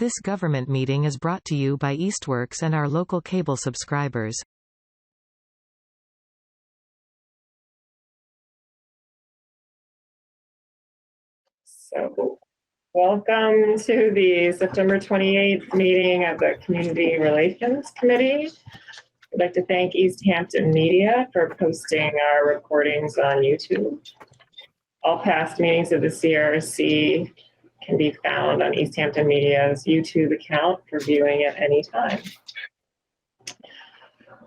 This government meeting is brought to you by Eastworks and our local cable subscribers. So, welcome to the September 28th meeting of the Community Relations Committee. I'd like to thank Easthampton Media for posting our recordings on YouTube. All past meetings of the CRC can be found on Easthampton Media's YouTube account for viewing at any time.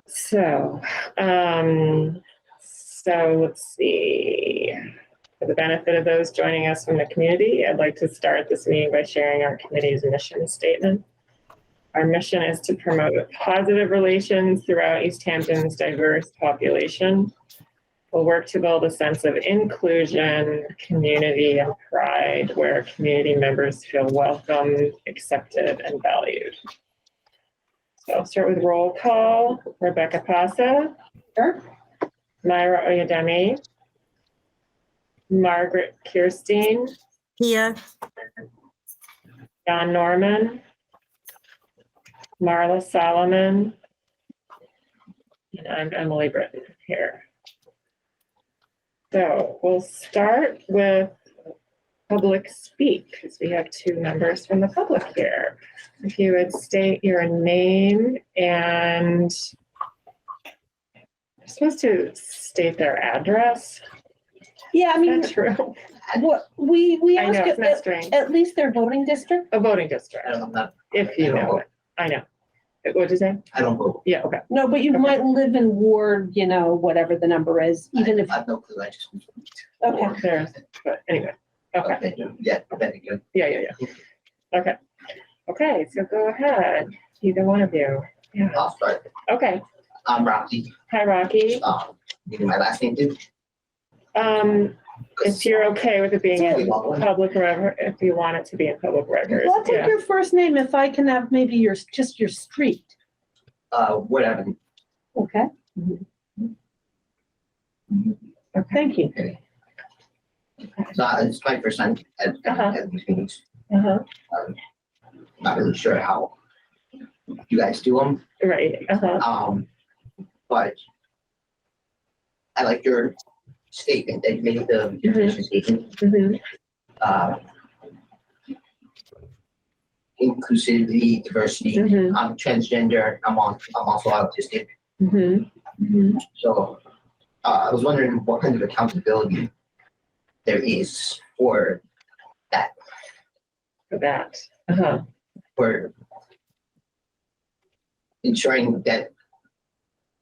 So let's see. For the benefit of those joining us from the community, I'd like to start this meeting by sharing our committee's mission statement. Our mission is to promote positive relations throughout Easthampton's diverse population. We'll work to build a sense of inclusion, community, and pride where community members feel welcome, accepted, and valued. So I'll start with roll call. Rebecca Pasa. Here. Myra Oyedemi. Margaret Kirstein. Here. John Norman. Marla Solomon. And I'm Emily Britton here. So we'll start with public speak because we have two members from the public here. If you would state your name and you're supposed to state their address. Yeah, I mean, that's true. What we I know, ask it's not strange. at least their voting district. A voting district, if you know it. I know. What did you say? I don't vote. Yeah, okay. No, but you might live in ward, you know, whatever the number is, even if. I have no clue. I just. Okay. There's, but anyway, okay. Yeah, very good. Yeah. Okay. Okay, so go ahead, either one of you. Yeah. I'll start. Okay. I'm Rocky. Hi, Rocky. You know my last name too? If you're okay with it being in public record, if you want it to be in public record. I'll take your first name if I can have maybe just your street. Whatever. Okay. Thank you. Okay. So it's my first time at these meetings. Not really sure how you guys do them. Right. But I like your statement that you made, the mission statement. Inclusivity, diversity. I'm transgender. I'm also autistic. So I was wondering what kind of accountability there is for that. For ensuring that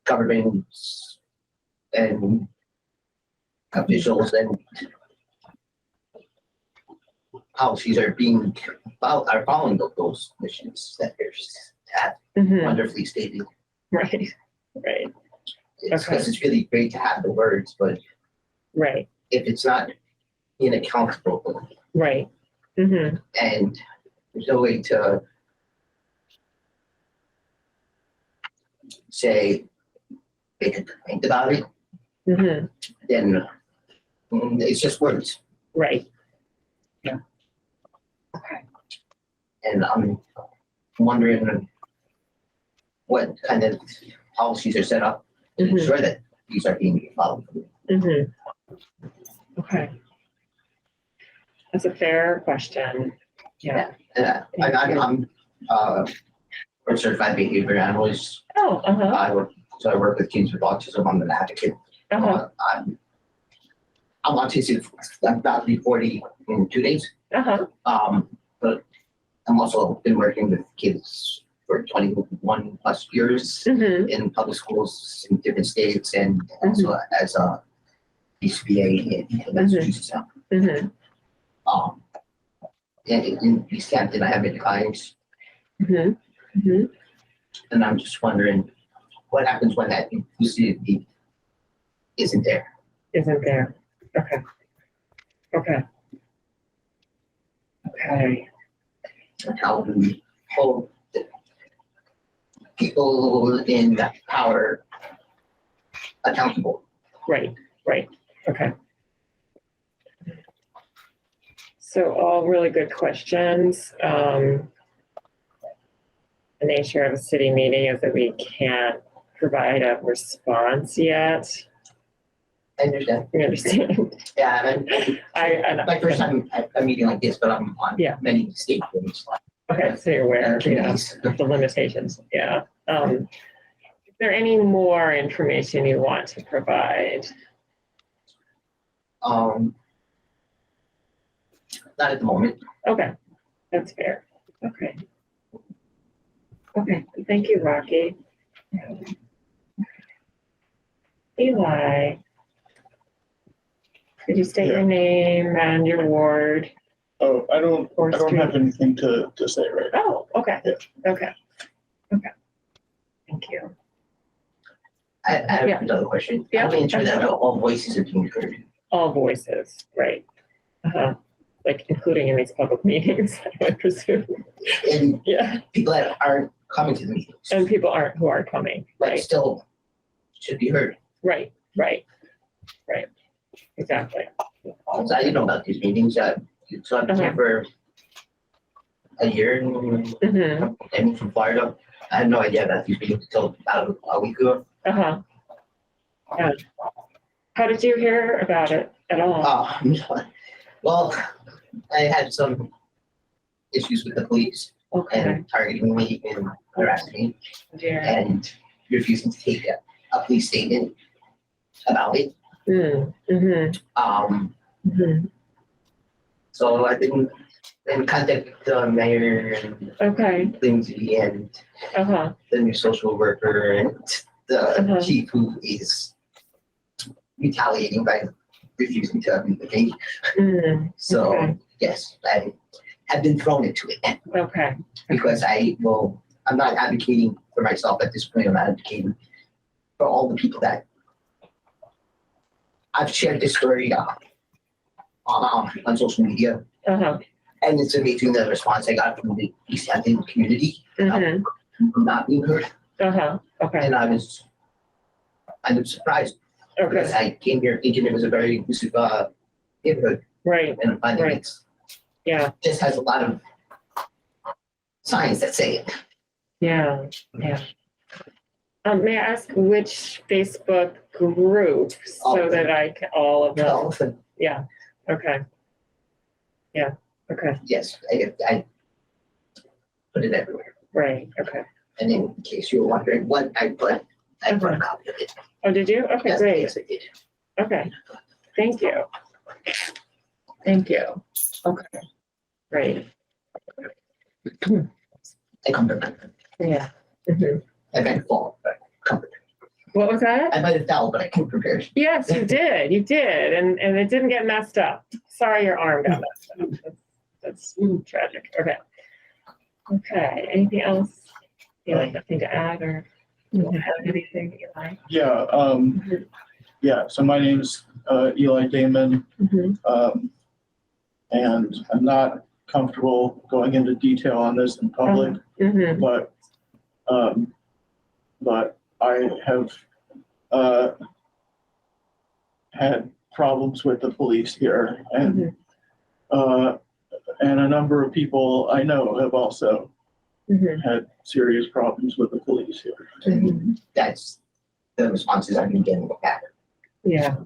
governments and officials and policies are following those missions that they're wonderfully stated. Right. It's really great to have the words, but if it's not inaccountable, and there's no way to say make a complaint about it, then it's just words. Yeah. Okay. And I'm wondering what kind of policies are set up to ensure that these are being followed. Okay. That's a fair question. Yeah. I'm a certified behavior analyst. I work with kids with autism. I'm an advocate. I'm autistic. I'm about to be 40 in 2 days. But I'm also been working with kids for 21 plus years in public schools in different states and also as a BCBA in Massachusetts now. In Easthampton, I have many clients. And I'm just wondering what happens when that inclusivity isn't there. Okay. And how do we hold people in power accountable? Right. Okay. So all really good questions. the nature of a city meeting is that we can't provide a response yet. I understand. You understand? Yeah, my first I time at a meeting like this, but I'm on Yeah. many state meetings. okay, so you're aware, the limitations. Yeah. Is there any more information you want to provide? Not at the moment. Okay, that's fair. Okay. Okay, thank you, Rocky. Eli, could you state your name and your ward? Oh, I don't street? have anything to say right now. Oh, okay, Yeah. okay. Thank you. I have Yeah. another question. Yeah. How do we ensure that all voices are being heard? All voices, right? Like including in these public meetings, I presume. And Yeah, people that aren't coming to the meetings, and people who aren't coming, but right? still should be heard. Right. Exactly. So I didn't know about these meetings. So I've been here for a year Mm-hmm. I moved from Florida. I had no idea about these meetings until about a week ago. Yeah. How did you hear about it at all? Well, I had some issues with the police Okay. and targeting me and harassing me Dear. and refusing to take a police statement about it. Mm-hmm. So I've been in contact with the mayor and Okay. Lindsay and the new social worker and the chief who is retaliating by refusing to meet with me. So Okay. yes, I have been thrown into it Okay. because I'm not advocating for myself at this point. I'm advocating for all the people that I've shared this story on social media. And it's amazing the response I got from the Easthampton community not being heard. Okay. And I was kind of surprised because Okay. I came here thinking it was a very inclusive neighborhood, Right. and I'm finding Right. it's Yeah. just has a lot of signs that say it. Yeah. May I ask which Facebook group so that I can, all of them? So, Yeah. Okay. Yeah. Okay. yes, I put it everywhere. Right. Okay. And in case you were wondering what I put a copy of it. Oh, did you? Okay, Yes, great. yes, I did. Okay. Thank you. Okay. Great. I come prepared. Yeah. Mhm. I might fall, but come prepared. What was that? I might have fell, but I came prepared. Yes, you did. You did. And it didn't get messed up. Sorry your arm got messed up. That's tragic. Okay. Okay. Anything else? You like nothing to add or you don't have anything that you like? Yeah, so my name's Eli Damon, and I'm not comfortable going into detail on this in public, but I have had problems with the police here, and a number of people I know have also had serious problems with the police here. That's the responses I've been getting back. Yeah.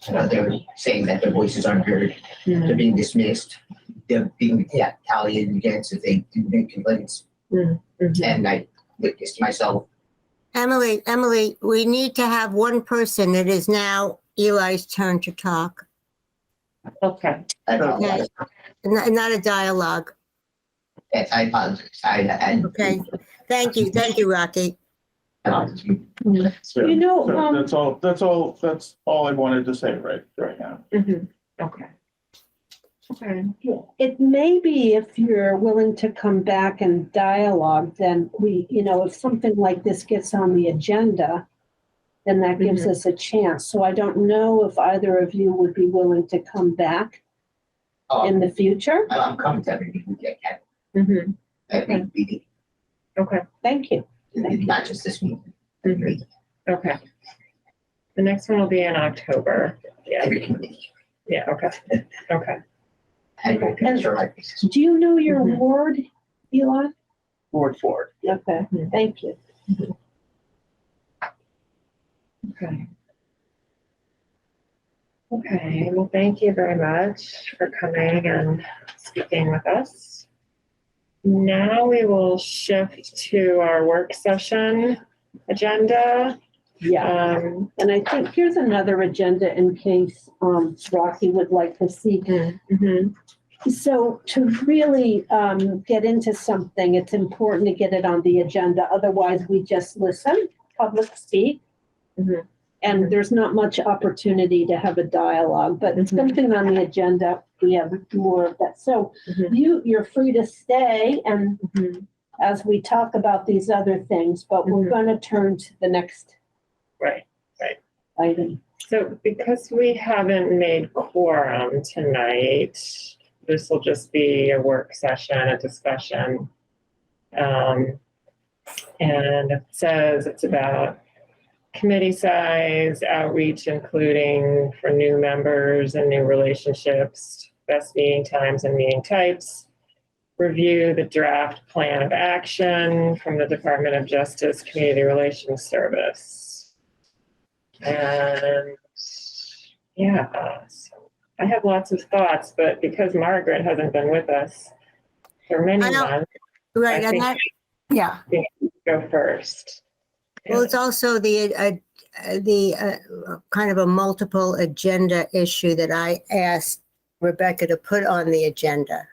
They're saying that their voices aren't heard, they're being dismissed, they're being retaliated against if they do make complaints. And I witnessed myself. Emily, we need to have one person. It is now Eli's turn to talk. Okay. I apologize. Not a dialogue. Yes, I apologize. Okay. Thank you, Rocky. So, You know, that's all I wanted to say right now. Okay. Okay. it may be if you're willing to come back and dialogue, then if something like this gets on the agenda, then that gives us a chance. So I don't know if either of you would be willing to come back in the future. I'm coming to every meeting I can. Every meeting, Okay. Thank you. not just this meeting. Okay. The next one will be in October. Yeah. Every committee. Yeah. Okay. Okay. And we'll make sure my faces. Do you know your ward, Eli? board for it. Okay, thank you. Okay. Okay, well, thank you very much for coming and speaking with us. Now we will shift to our work session agenda. Yeah, and I think here's another agenda in case Rocky would like to see. Mhm. So to really get into something, it's important to get it on the agenda. Otherwise, we just listen, public speak, Mhm. and there's not much opportunity to have a dialogue. But Mhm. something on the agenda, we have more of that. So Mhm. you're free to stay and Mhm. as we talk about these other things, but we're Mhm. going to turn to the next Right. item. So because we haven't made quorum tonight, this will just be a work session, a discussion. And it says it's about committee size, outreach, including for new members and new relationships, best meeting times and meeting types, review the draft plan of action from the Department of Justice Community Relations Service. And yeah, so I have lots of thoughts, but because Margaret hasn't been with us for many I know, months, right, I and think that, yeah. you go first. Well, it's also the kind of a multiple agenda issue that I asked Rebecca to put on the agenda.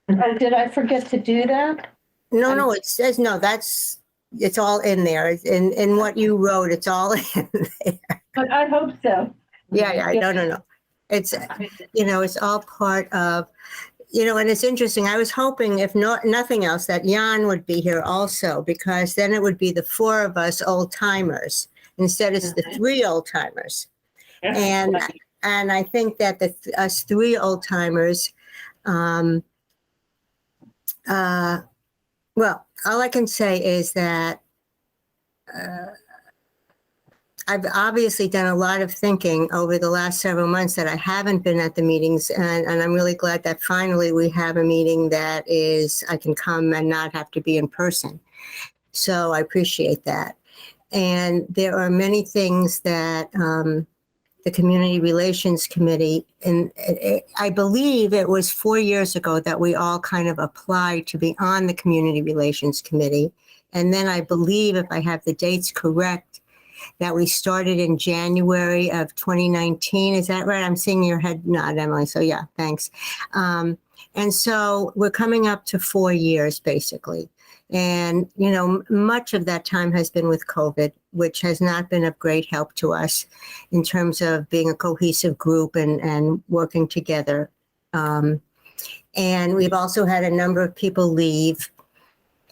Oh, did I forget to do that? No, it says, no, it's all in there. In what you wrote, it's all in there. But I hope so. Yeah, no. It's, it's all part of, and it's interesting. I was hoping, if nothing else, that Jan would be here also, because then it would be the four of us old timers. Instead, it's the three old timers. And I think that us three old timers, well, all I can say is that I've obviously done a lot of thinking over the last several months that I haven't been at the meetings, and I'm really glad that finally we have a meeting that I can come and not have to be in person. So I appreciate that. And there are many things that the Community Relations Committee, and I believe it was 4 years ago that we all kind of applied to be on the Community Relations Committee. And then I believe, if I have the dates correct, that we started in January of 2019. Is that right? I'm seeing your head nod, Emily. So yeah, thanks. And so we're coming up to 4 years, basically. And, much of that time has been with COVID, which has not been of great help to us in terms of being a cohesive group and working together. And we've also had a number of people leave,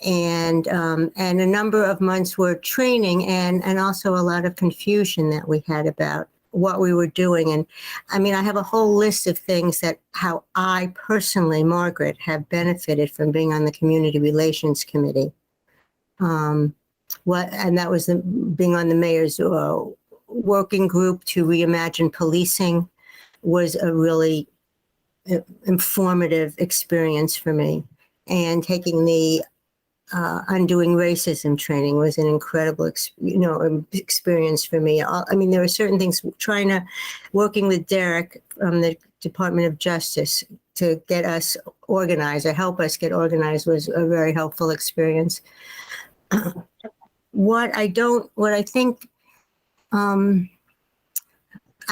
and a number of months were training, and also a lot of confusion that we had about what we were doing. And I mean, I have a whole list of things that how I personally, Margaret, have benefited from being on the Community Relations Committee. And that was being on the mayor's working group to reimagine policing was a really informative experience for me. And taking the undoing racism training was an incredible, experience for me. I mean, there were certain things working with Derek from the Department of Justice to get us organized or help us get organized was a very helpful experience. I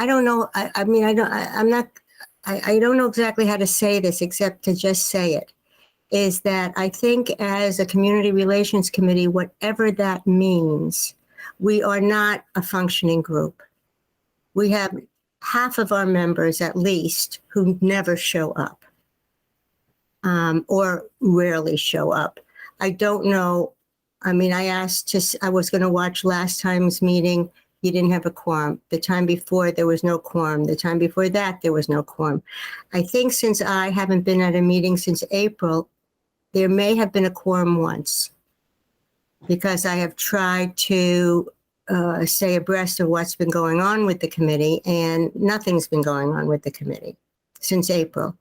don't know. I don't know exactly how to say this except to just say it. Is that I think as a Community Relations Committee, whatever that means, we are not a functioning group. We have half of our members at least who never show up or rarely show up. I don't know. I mean, I was going to watch last time's meeting. You didn't have a quorum. The time before, there was no quorum. The time before that, there was no quorum. I think since I haven't been at a meeting since April, there may have been a quorum once, because I have tried to stay abreast of what's been going on with the committee, and nothing's been going on with the committee since April.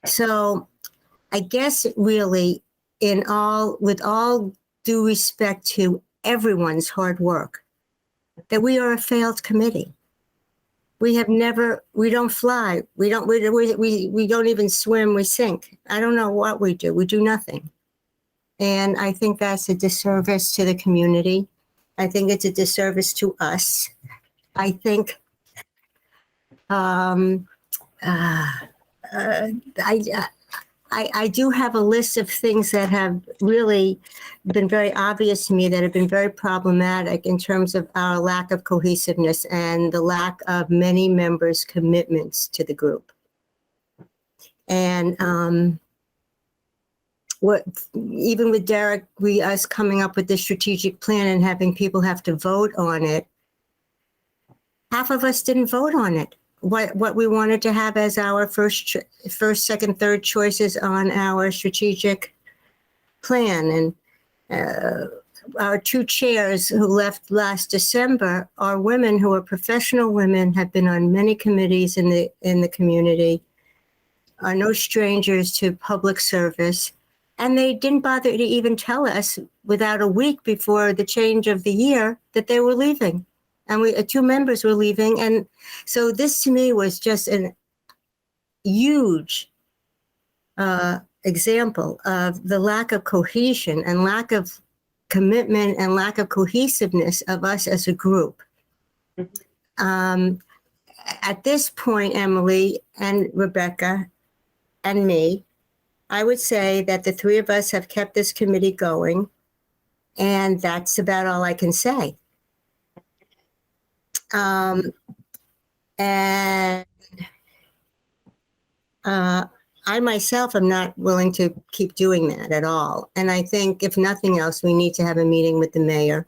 So I guess really with all due respect to everyone's hard work, that we are a failed committee. We don't fly. We don't even swim. We sink. I don't know what we do. We do nothing. And I think that's a disservice to the community. I think it's a disservice to us. I think I do have a list of things that have really been very obvious to me, that have been very problematic in terms of our lack of cohesiveness and the lack of many members' commitments to the group. And even with Derek, us coming up with the strategic plan and having people have to vote on it, half of us didn't vote on it. What we wanted to have as our first, second, third choices on our strategic plan. And our two chairs who left last December are women who are professional women, have been on many committees in the community, are no strangers to public service. And they didn't bother to even tell us without a week before the change of the year that they were leaving. And two members were leaving. And so this to me was just a huge example of the lack of cohesion and lack of commitment and lack of cohesiveness of us as a group. At this point, Emily and Rebecca and me, I would say that the three of us have kept this committee going, and that's about all I can say. I myself am not willing to keep doing that at all. And I think if nothing else, we need to have a meeting with the mayor.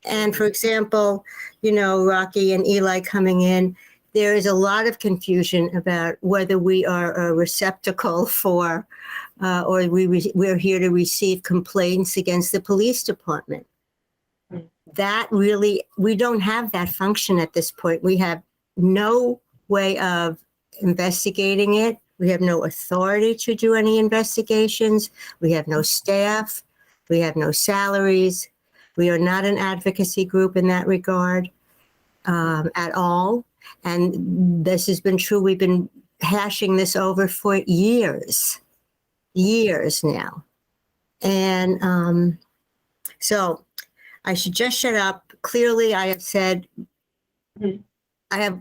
And for example, Rocky and Eli coming in, there is a lot of confusion about whether we are a receptacle for, or we're here to receive complaints against the police department. That really, we don't have that function at this point. We have no way of investigating it. We have no authority to do any investigations. We have no staff. We have no salaries. We are not an advocacy group in that regard at all. And this has been true. We've been hashing this over for years now. And so I should just shut up. Clearly, I have said, I have,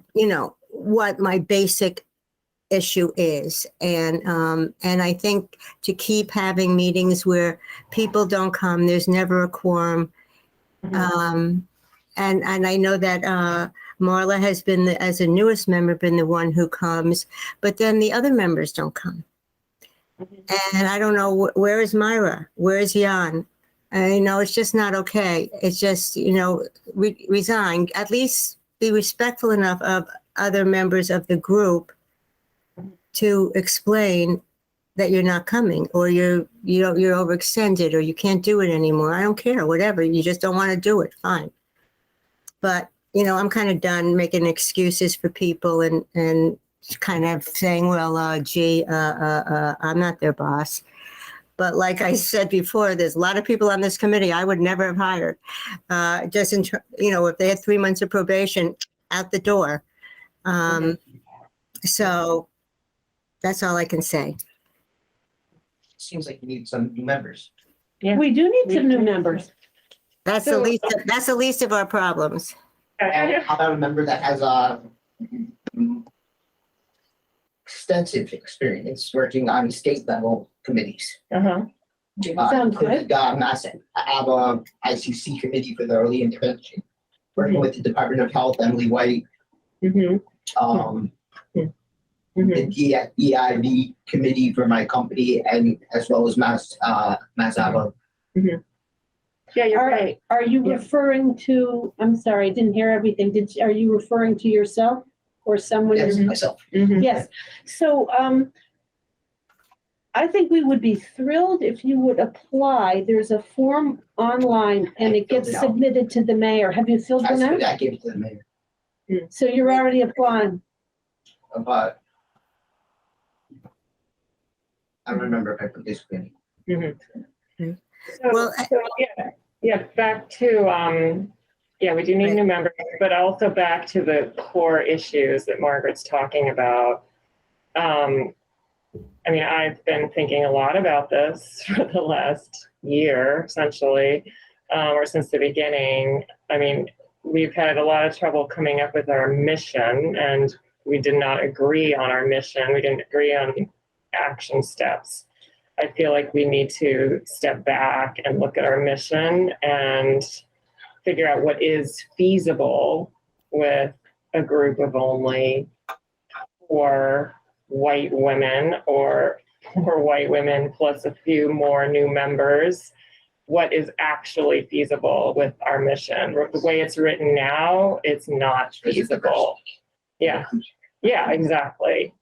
what my basic issue is. And I think to keep having meetings where people don't come, there's never a quorum. And I know that Marla has been, as a newest member, been the one who comes, but then the other members don't come. And I don't know, where is Myra? Where is Jan? It's just not okay. It's just, resign. At least be respectful enough of other members of the group to explain that you're not coming, or you're overextended, or you can't do it anymore. I don't care, whatever. You just don't want to do it. Fine. But, I'm kind of done making excuses for people and kind of saying, well, I'm not their boss. But like I said before, there's a lot of people on this committee I would never have hired. If they had 3 months of probation, out the door. So that's all I can say. Seems like you need some new members. Yeah. We do need some new members. That's So- the least of our problems. And how about a member that has extensive experience working on state level committees? Sounds good. I have a ICC committee for the early intervention, working with the Department of Health, Emily White, the EIB committee for my company, and as well as Mass Avo. Yeah, you're right. Are you Yeah. referring to, I'm sorry, I didn't hear everything. Are you referring to yourself or someone? Yes, you're- myself. Yes. So I think we would be thrilled if you would apply. There's a form online and it gets submitted to the mayor. Have you filled one out? I gave it to the mayor, So you're already applying. but I don't remember if I put this in. Mhm. Mm. So, Well, yeah, back to, yeah, we do need Right. new members, but also back to the core issues that Margaret's talking about. I mean, I've been thinking a lot about this for the last year, essentially, or since the beginning. I mean, we've had a lot of trouble coming up with our mission, and we did not agree on our mission. We didn't agree on action steps. I feel like we need to step back and look at our mission and figure out what is feasible with a group of only 4 white women or 4 white women plus a few more new members. What is actually feasible with our mission? The way it's written now, it's not feasible. Yeah, yeah, exactly.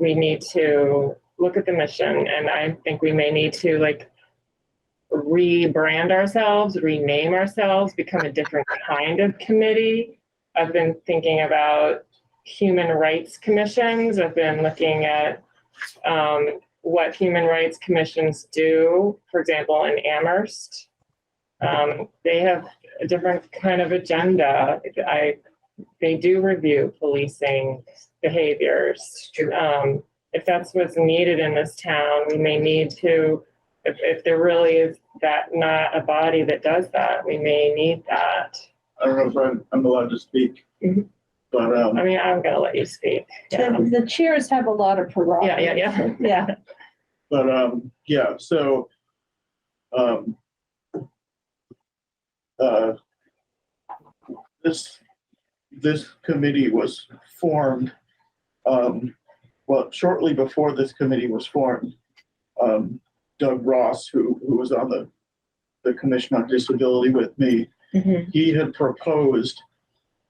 We need to look at the mission, and I think we may need to like rebrand ourselves, rename ourselves, become a different kind of committee. I've been thinking about human rights commissions. I've been looking at what human rights commissions do. For example, in Amherst, they have a different kind of agenda. They do review policing behaviors. If that's what's needed in this town, we may need to, if there really is that not a body that does that, we may need that. I don't know if I'm allowed to speak, Mhm. but, I mean, I'm gonna let you speak. Yeah, The chairs have a lot of prerogatives. yeah. but, yeah, so, uh, this committee was formed, well, shortly before this committee was formed, Doug Ross, who was on the Commission on Disability with me, Mhm, he had proposed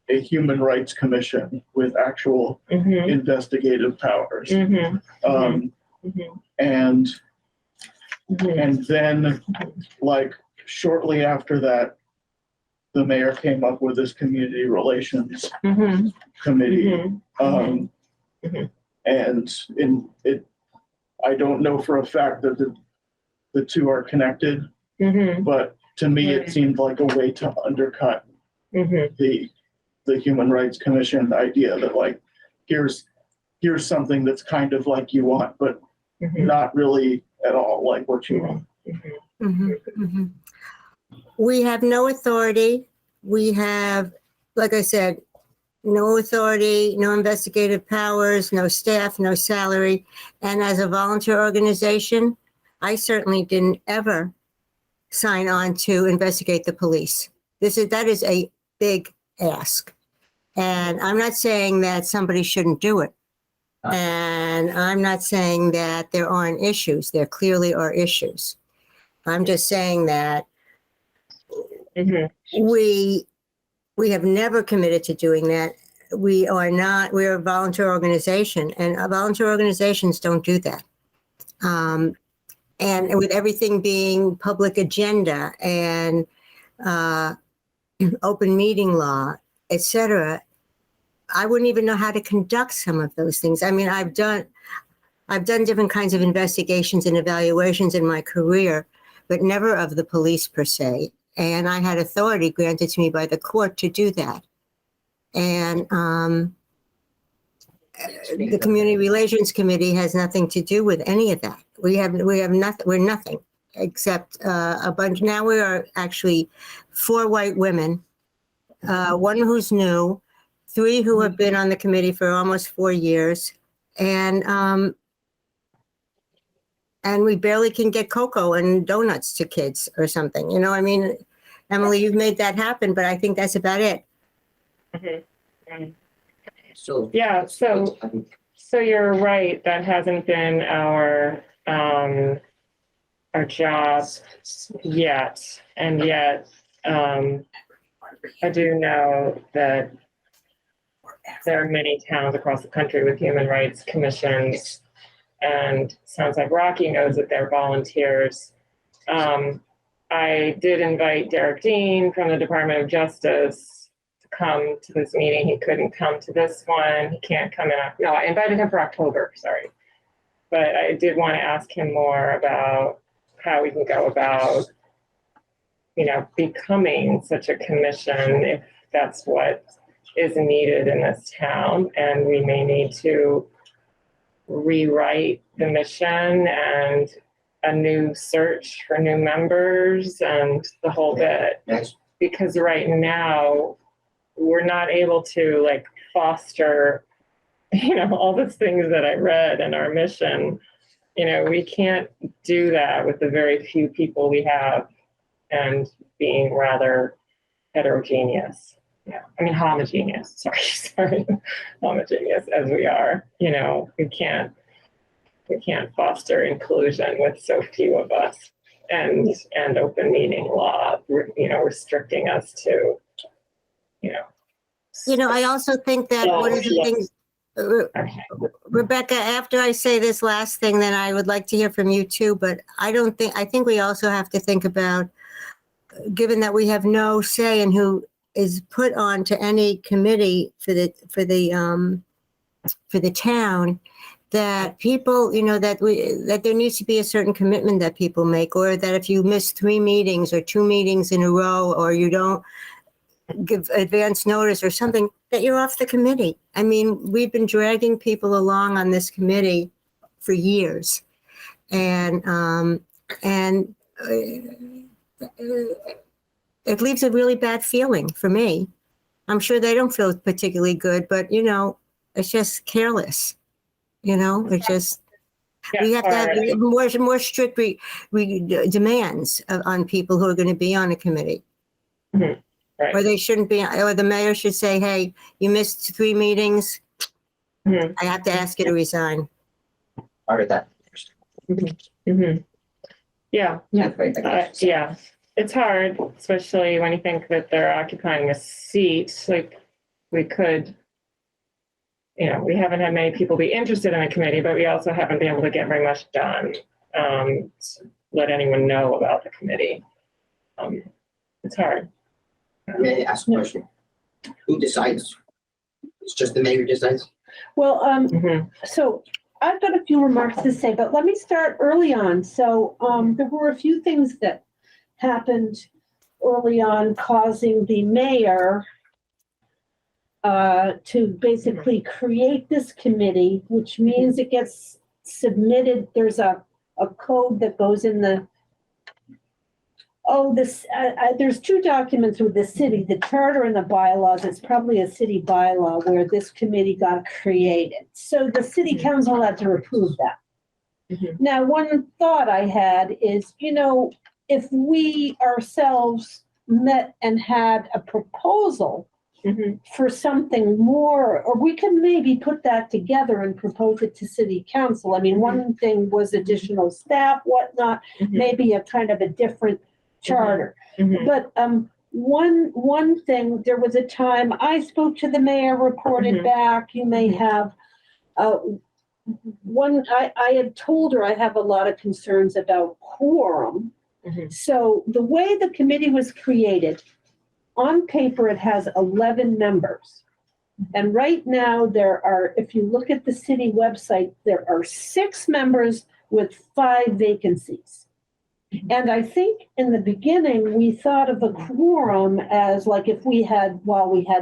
a human rights commission with actual mhm, investigative powers. mhm, Um, mhm, and mhm, and then, like, shortly after that, the mayor came up with this community relations mhm, committee. mhm, Um, Mhm. and I don't know for a fact that the two are connected, mhm, but to me, Right. it seemed like a way to undercut mhm. the Human Rights Commission idea that, like, here's something that's kind of like you want, but Mhm. not really at all like what you want. Mhm, mhm. We have no authority. We have, like I said, no authority, no investigative powers, no staff, no salary. And as a volunteer organization, I certainly didn't ever sign on to investigate the police. That is a big ask. And I'm not saying that somebody shouldn't do it. And I'm not saying that there aren't issues. There clearly are issues. I'm just saying that Mhm. we have never committed to doing that. We're a volunteer organization, and volunteer organizations don't do that. And with everything being public agenda and open meeting law, et cetera, I wouldn't even know how to conduct some of those things. I mean, I've done different kinds of investigations and evaluations in my career, but never of the police per se. And I had authority granted to me by the court to do that. And the Community Relations Committee has nothing to do with any of that. We have nothing. We're nothing except a bunch. Now we are actually 4 white women, 1 who's new, 3 who have been on the committee for almost 4 years, and we barely can get cocoa and donuts to kids or something. You know, I mean, Emily, you've made that happen, but I think that's about it. Mhm. Mhm. So, Yeah, so you're right, that hasn't been our job yet. And yet, I do know that there are many towns across the country with human rights commissions, and sounds like Rocky knows that they're volunteers. I did invite Derek Dean from the Department of Justice to come to this meeting. He couldn't come to this one. He can't come in. No, I invited him for October, sorry. but I did want to ask him more about how we can go about, becoming such a commission if that's what is needed in this town. And we may need to rewrite the mission and a new search for new members and the whole bit. Yes. Because right now we're not able to foster, all the things that I read in our mission. We can't do that with the very few people we have and being rather heterogeneous. Yeah, I mean homogeneous. Sorry, homogeneous as we are. We can't foster inclusion with so few of us, and open meeting law, restricting us to, I also think that one of the things, Rebecca, after I say this last thing, then I would like to hear from you too, but I think we also have to think about, given that we have no say in who is put on to any committee for the town, that people, that there needs to be a certain commitment that people make, or that if you miss 3 meetings or 2 meetings in a row, or you don't give advance notice or something, that you're off the committee. I mean, we've been dragging people along on this committee for years, and it leaves a really bad feeling for me. I'm sure they don't feel particularly good, but it's just careless. It's just, we have to have more strict demands on people who are going to be on a committee. Mm-hmm. Right. Or they shouldn't be, or the mayor should say, hey, you missed 3 meetings. Mm-hmm. I have to ask you to resign. I heard that. Mm-hmm. Mm-hmm. Yeah. Yeah. It's hard, especially when you think that they're occupying a seat. We could, we haven't had many people be interested in the committee, but we also haven't been able to get very much done. To let anyone know about the committee. It's hard. May I ask a question? Who decides? It's just the mayor decides? Well, Mm-hmm. so I've got a few remarks to say, but let me start early on. So there were a few things that happened early on causing the mayor to basically create this committee, which means it gets submitted. There's a code that goes in the there's 2 documents with the city, the charter and the bylaws. It's probably a city bylaw where this committee got created. So the city council had to approve that. Mm-hmm. Now, one thought I had is, if we ourselves met and had a proposal for something more, or we could maybe put that together and propose it to city council. I mean, one thing was additional staff, whatnot, maybe a kind of a different charter. Mm-hmm. But one thing, there was a time I spoke to the mayor, reported back. You may have I had told her I have a lot of concerns about quorum. So the way the committee was created, on paper it has 11 members. And right now there are, if you look at the city website, there are 6 members with 5 vacancies. And I think in the beginning, we thought of a quorum as if we had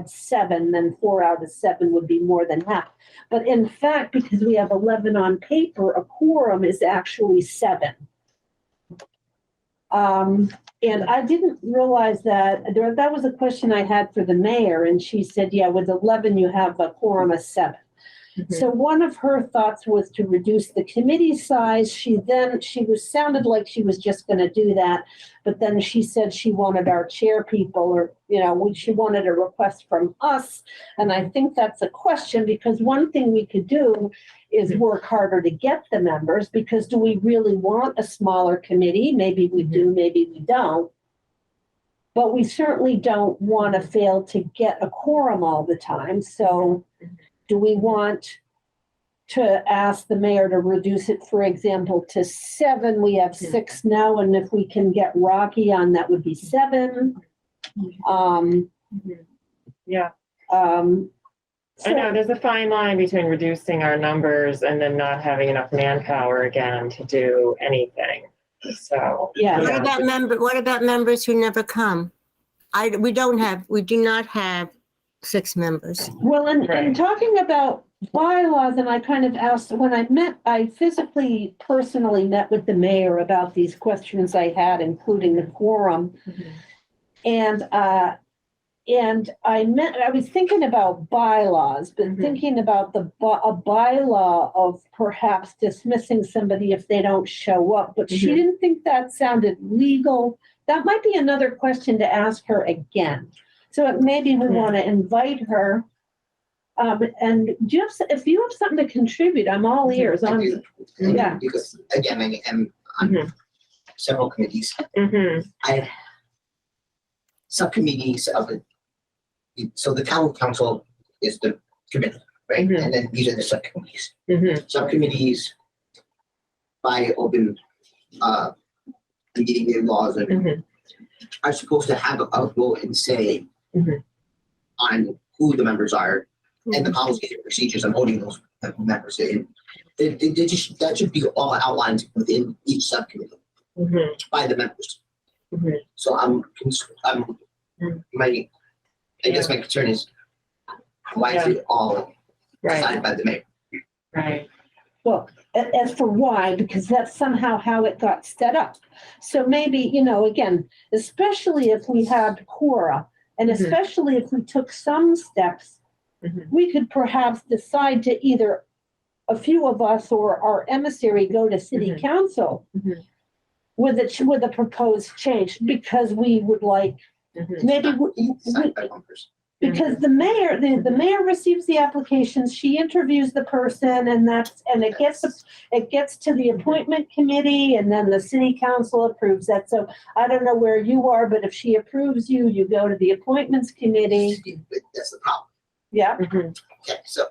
7, then 4 out of 7 would be more than half. But in fact, because we have 11 on paper, a quorum is actually 7. And I didn't realize that. That was a question I had for the mayor, and she said, yeah, with 11, you have a quorum of 7. So one of her thoughts was to reduce the committee size. She sounded like she was just going to do that, but then she said she wanted our chair people, or she wanted a request from us. And I think that's a question, because one thing we could do is work harder to get the members, because do we really want a smaller committee? Maybe we do, maybe we don't. But we certainly don't want to fail to get a quorum all the time. So do we want to ask the mayor to reduce it, for example, to 7? We have 6 now, and if we can get Rocky on, that would be 7. Yeah. I know there's a fine line between reducing our numbers and then not having enough manpower again to do anything. So, Yeah. What about members who never come? We do not have 6 members. Well, and Right. talking about bylaws, and I kind of asked, when I physically, personally met with the mayor about these questions I had, including the quorum. And I was thinking about bylaws, but thinking about a bylaw of perhaps dismissing somebody if they don't show up, but she didn't think that sounded legal. That might be another question to ask her again. So maybe we want to invite her. And if you have something to contribute, I'm all ears. I do. Yeah. Because again, I am on several committees. I have subcommittees of it. So the town council is the committee, right? And then these are the subcommittees. Subcommittees by open meeting laws are supposed to have a vote and say on who the members are and the policies and procedures on voting those members in. That should be all outlined within each subcommittee by the members. So I guess my concern is why is it all decided by the mayor? Right. Well, as for why, because that's somehow how it got set up. So maybe, again, especially if we had quora, and especially if we took some steps, we could perhaps decide to either a few of us or our emissary go to city council with a proposed change, because we would like, maybe because the mayor receives the applications, she interviews the person, and it gets to the appointment committee, and then the city council approves that. So I don't know where you are, but if she approves you, you go to the appointments committee. That's the problem. Yeah, Okay, so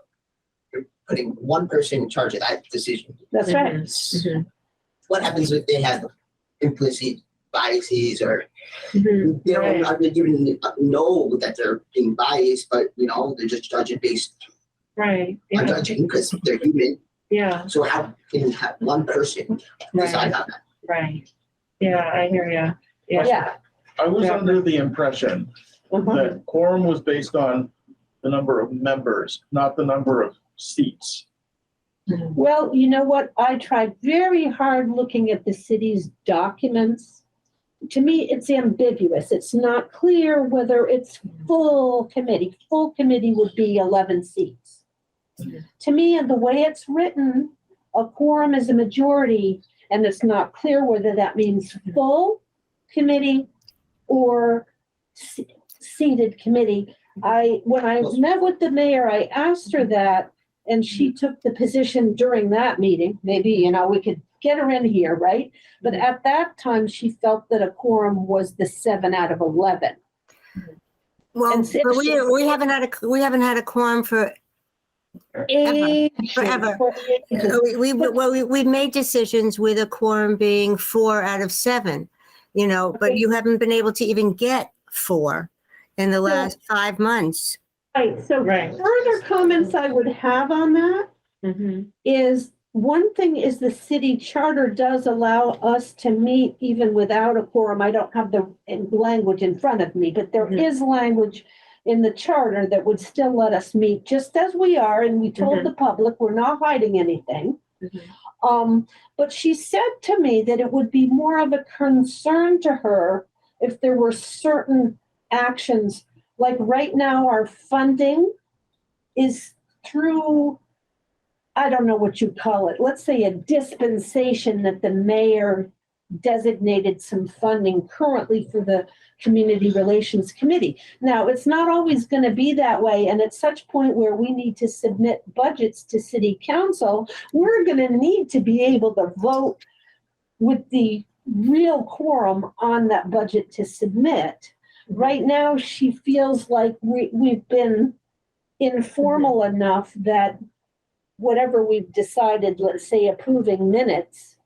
you're putting one person in charge of that decision. that's right. What happens if they have implicit biases or they don't even know that they're being biased, but they're just judging based on judging because they're human. Yeah. So how can you have one person decide on that? Right. Yeah, I hear you. Yeah. I was under the impression that quorum was based on the number of members, not the number of seats. Well, you know what? I tried very hard looking at the city's documents. To me, it's ambiguous. It's not clear whether it's full committee. Full committee would be 11 seats. To me, and the way it's written, a quorum is a majority, and it's not clear whether that means full committee or seated committee. When I met with the mayor, I asked her that, and she took the position during that meeting. Maybe, we could get her in here, right? But at that time, she felt that a quorum was the 7 out of 11. Well, but we haven't had a quorum for forever. We've made decisions with a quorum being 4 out of 7, but you haven't been able to even get 4 in the last 5 months. Right. So further comments I would have on that is, one thing is the city charter does allow us to meet even without a quorum. I don't have the language in front of me, but there is language in the charter that would still let us meet just as we are. And we told the public we're not hiding anything. But she said to me that it would be more of a concern to her if there were certain actions, like right now our funding is through, I don't know what you call it, let's say a dispensation that the mayor designated some funding currently for the Community Relations Committee. Now, it's not always going to be that way, and at such point where we need to submit budgets to City Council, we're going to need to be able to vote with the real quorum on that budget to submit. Right now, she feels like we've been informal enough that whatever we've decided, let's say approving minutes,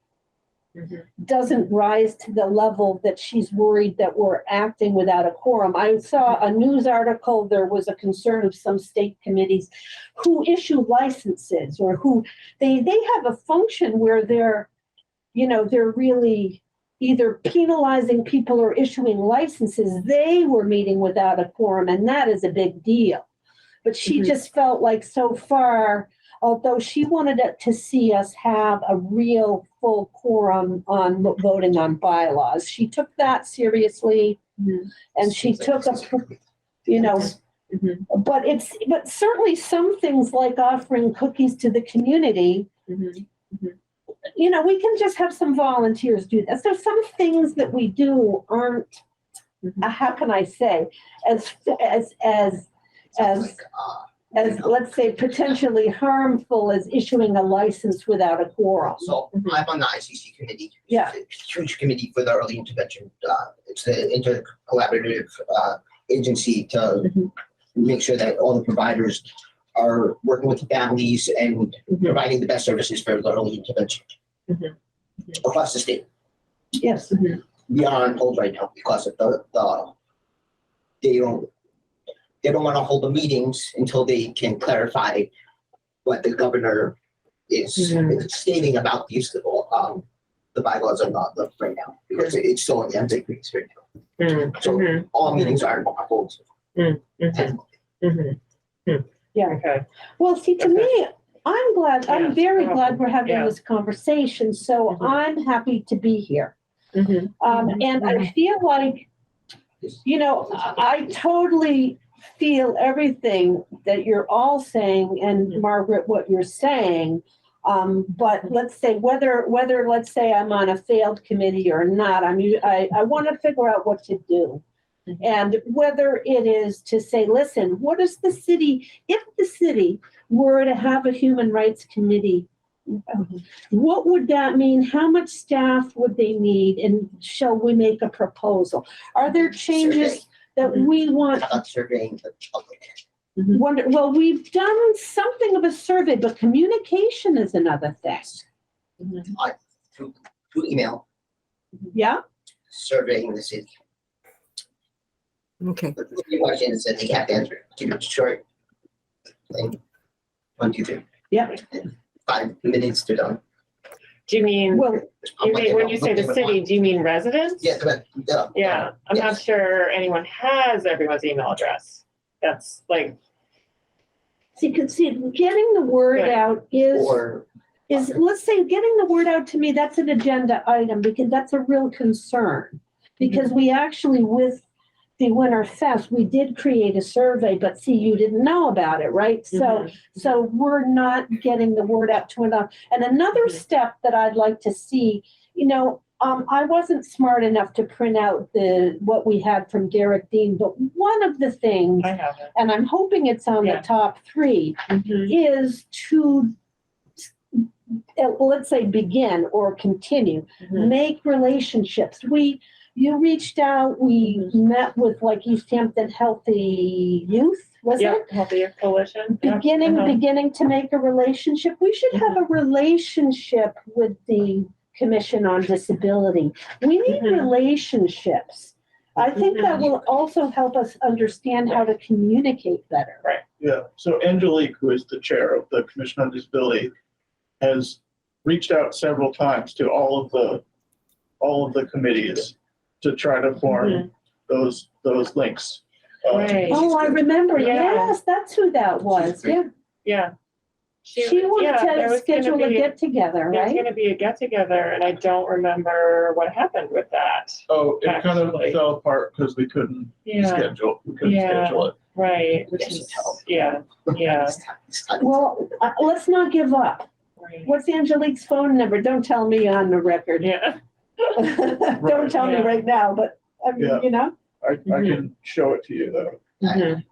doesn't rise to the level that she's worried that we're acting without a quorum. I saw a news article, there was a concern of some state committees who issue licenses or who they have a function where they're really either penalizing people or issuing licenses. They were meeting without a quorum, and that is a big deal. But she just felt like so far, although she wanted to see us have a real full quorum on voting on bylaws, she took that seriously, and she took a, but certainly some things like offering cookies to the community, we can just have some volunteers do that. So some things that we do aren't, how can I say, as let's say potentially harmful as issuing a license without a quorum. So I'm on the ICC committee. Yeah. It's a huge committee for the early intervention. It's the intercollaborative agency to make sure that all the providers are working with the families and providing the best services for the early intervention across the state. Yes. We are on hold right now because of they don't want to hold the meetings until they can clarify what the governor is stating about the use of the bylaws are not up right now because it's still in the ambiguous right now. So all meetings are on hold. Yeah. Okay. Well, see, to me, I'm very glad we're having Yeah. this conversation. So I'm happy to be here. And I feel like, I totally feel everything that you're all saying, and Margaret, what you're saying. But let's say whether let's say I'm on a failed committee or not, I want to figure out what to do. And whether it is to say, listen, what is the city, if the city were to have a human rights committee, what would that mean? How much staff would they need? And shall we make a proposal? Are there changes that we want? About surveying the public. Well, we've done something of a survey, but communication is another thing. Through email, Yeah? surveying the city. Okay. But the questions that they have to answer, keep it short. Like 1, 2, 3. Yeah. 5 minutes to done. Do you mean, Well, when you say the city, do you mean residents? Yeah, Yeah, I'm not sure anyone has everyone's email address. That's like, getting the word out is, let's say, getting the word out to me, that's an agenda item, because that's a real concern. Because we actually, with the Winter Fest, we did create a survey, but see, you didn't know about it, right? So we're not getting the word out to enough. And another step that I'd like to see, I wasn't smart enough to print out what we had from Derek Dean, but one of the things, I have it. and I'm hoping it's on the top 3, is to, let's say, begin or continue, make relationships. You reached out, we met with like Easthampton Healthy Youth, was it? Healthier Coalition. Beginning to make a relationship. We should have a relationship with the Commission on Disability. We need relationships. I think that will also help us understand how to communicate better. Right. Yeah, so Angelique, who is the chair of the Commission on Disability, has reached out several times to all of the committees to try to form those links. Right. Oh, I remember. Yeah. Yes, that's who that was. Yeah. Yeah. She wanted there to was gonna schedule a be- get together, There's right? going to be a get together, and I don't remember what happened with that. Oh, it kind of Actually. fell apart because we couldn't schedule it. Right. Which is, yeah. Well, let's not give up. Right. What's Angelique's phone number? Don't tell me on the record. Yeah. Don't tell me Yeah. right now, but I mean, Yeah. I can show it to you though.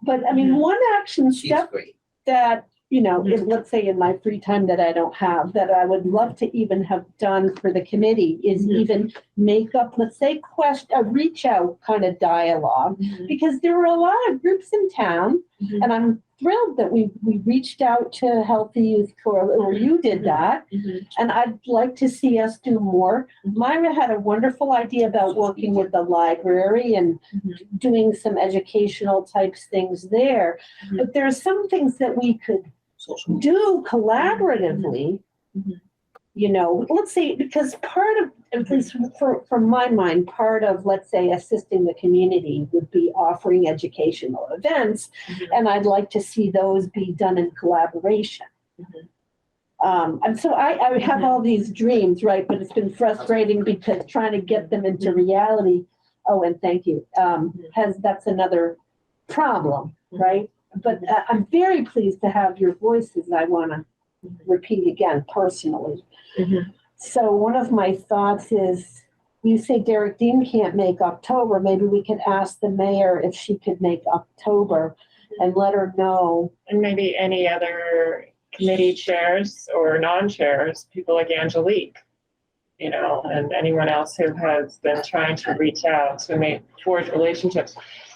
But I mean, one action She's step great. that, is, let's say in my free time that I don't have, that I would love to even have done for the committee is even make up, let's say, a reach out kind of dialogue, because there are a lot of groups in town, and I'm thrilled that we reached out to Healthy Youth Core, or you did that. And I'd like to see us do more. Myra had a wonderful idea about working with the library and doing some educational types things there. But there are some things that we could do collaboratively. You know, let's say, because part of, at least from my mind, part of, let's say, assisting the community would be offering educational events. And I'd like to see those be done in collaboration. And so I have all these dreams, right? But it's been frustrating because trying to get them into reality. Oh, and thank you. That's another problem, right? But I'm very pleased to have your voices. I want to repeat again personally. So one of my thoughts is, you say Derek Dean can't make October. Maybe we could ask the mayor if she could make October and let her know. And maybe any other committee chairs or non-chairs, people like Angelique, you know, and anyone else who has been trying to reach out to forge relationships.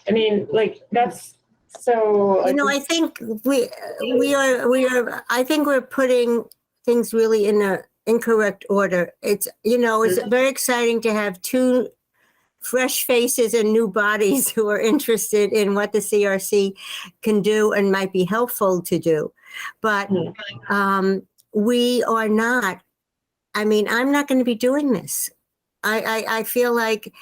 I mean, like, that's so. You know, I think we are, I think we're putting things really in a incorrect order. It's, you know, it's very exciting to have two fresh faces and new bodies who are interested in what the CRC can do and might be helpful to do. But we are not, I mean, I'm not going to be doing this. I feel like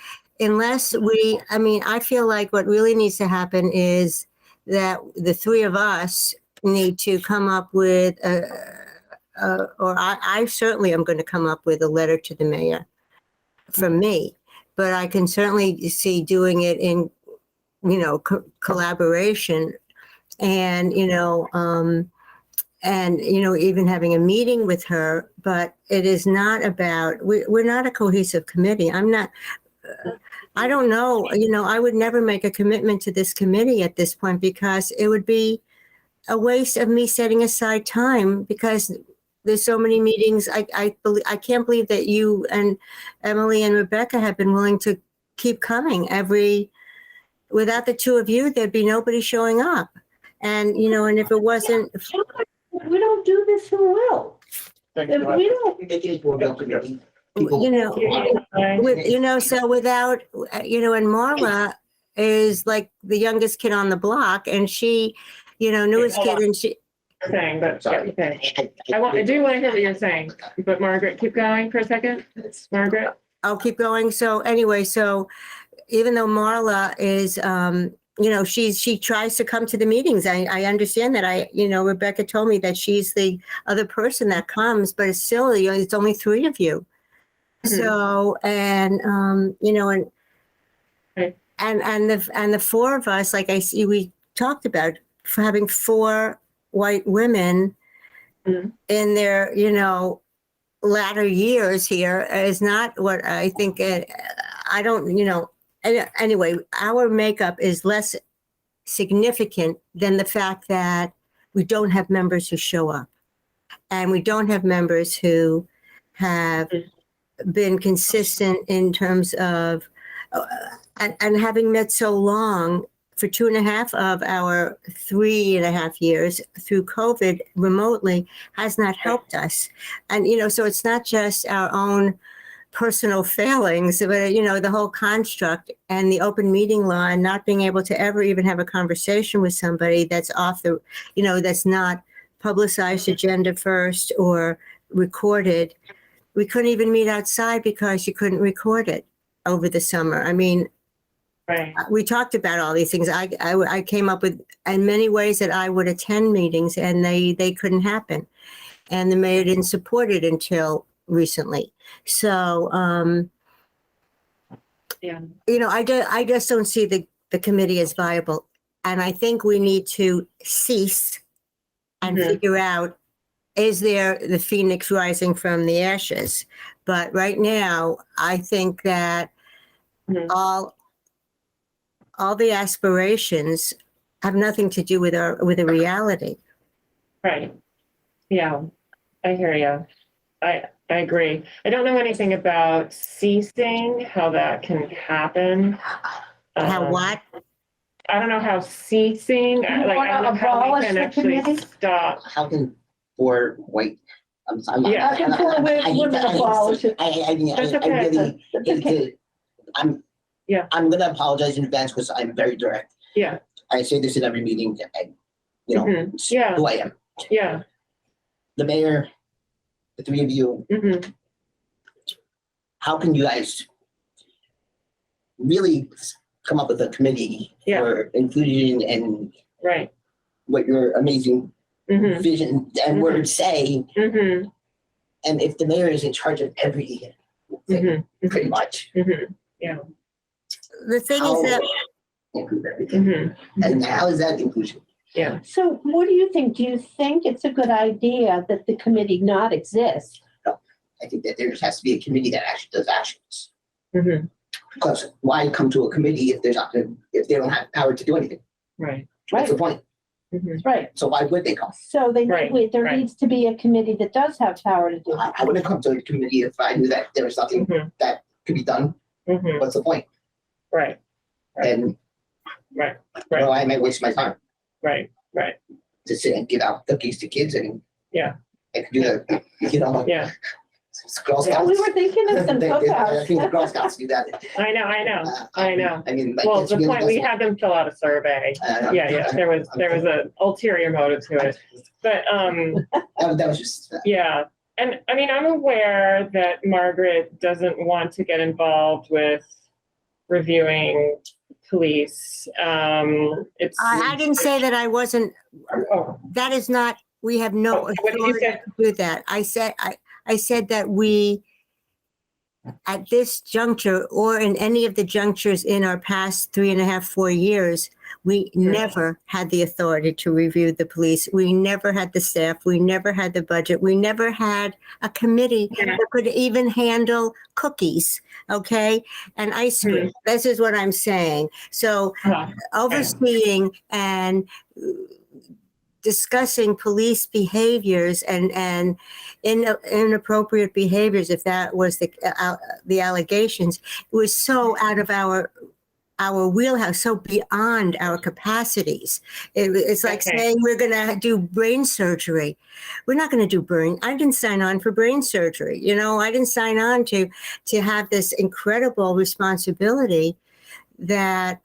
unless I feel like what really needs to happen is that the three of us need to come up with or I certainly am going to come up with a letter to the mayor from me, but I can certainly see doing it in, you know, collaboration and, you know, even having a meeting with her, but it is not about, we're not a cohesive committee. I don't know, you know, I would never make a commitment to this committee at this point because it would be a waste of me setting aside time because there's so many meetings. I can't believe that you and Emily and Rebecca have been willing to keep coming without the two of you, there'd be nobody showing up. And, you know, and if it wasn't. We don't do this, who will? If we don't. You know, so without, you know, and Marla is like the youngest kid on the block and she, you know, newest kid and she. Saying, but okay. I do want to hear what you're saying, but Margaret, keep going for a second. Margaret. I'll keep going. So anyway, so even though Marla is, you know, she tries to come to the meetings. I understand that. You know, Rebecca told me that she's the other person that comes, but it's still, you know, it's only three of you. So, and, you know, and the four of us, like we talked about having four white women in their, you know, latter years here is not what I think. I don't, you know, anyway, our makeup is less significant than the fact that we don't have members who show up and we don't have members who have been consistent in terms of, and having met so long for 2.5 of our 3.5 years through COVID remotely has not helped us. And, you know, so it's not just our own personal failings, but, you know, the whole construct and the open meeting law and not being able to ever even have a conversation with somebody that's off the, you know, that's not publicized agenda first or recorded. We couldn't even meet outside because you couldn't record it over the summer. I mean, right. We talked about all these things. I came up with in many ways that I would attend meetings and they couldn't happen. And the mayor didn't support it until recently. So, Yeah. you know, I just don't see the committee as viable. And I think we need to cease and figure out, is there the phoenix rising from the ashes? But right now, I think that all the aspirations have nothing to do with a reality. Right. Yeah, I hear you. I agree. I don't know anything about ceasing, how that can happen. How what? I don't know how ceasing, You like, I don't know wanna how we abolish can the actually committee? stop. How can four white, I'm sorry. Yeah. How can four women abolish it? I mean, That's I okay. really That's hate okay. to, I'm. Yeah. I'm gonna apologize in advance because I'm very direct. Yeah. I say this in every meeting, and, you know, Mhm. it's Yeah. who I am. Yeah. The mayor, the three of you, Mhm. how can you guys really come up with a committee Yeah. for inclusion and Right. what your amazing Mhm. vision and Mhm. words say? Mhm. And if the mayor is in charge of everything, Mhm. pretty much, Mhm. Yeah. The thing how is that include everything? Mhm. And how is that inclusion? Yeah. So what do you think? Do you think it's a good idea that the committee not exist? I think that there has to be a committee that actually does actions. Mhm. Because why come to a committee if there's not, if they don't have power to do anything? Right. That's the point. Mhm. Right. So why would they come? So Right, there right. needs to be a committee that does have power to do it. I wouldn't come to a committee if I knew that there was nothing Mhm. that could be done. Mhm. What's the point? Right. Right. And Right. well, I might waste my time Right. Right. to sit and give out cookies to kids and Yeah. I could do that, you know, Yeah. Girl Yeah, Scouts. we were thinking of some I think the Girl cookouts. Scouts do that. I know. I know. I know. I mean, my Well, kids the really point, we doesn't- had them fill out a survey. Yeah. There was an ulterior motive to it. But, that was just, yeah. And I mean, I'm aware that Margaret doesn't want to get involved with reviewing police. It's. I didn't say that I wasn't, Oh, that is not, we have no what did you authority say? to do that. I said that we, at this juncture or in any of the junctures in our past 3.5, 4 years, we never had the authority to review the police. We never had the staff. We never had the budget. We never had a committee that could even handle cookies, okay, and ice cream. This is what I'm saying. So overseeing and discussing police behaviors and inappropriate behaviors, if that was the allegations, was so out of our wheelhouse, so beyond our capacities. It's like saying we're going to do brain surgery. We're not going to do brain. I didn't sign on for brain surgery. You know, I didn't sign on to have this incredible responsibility that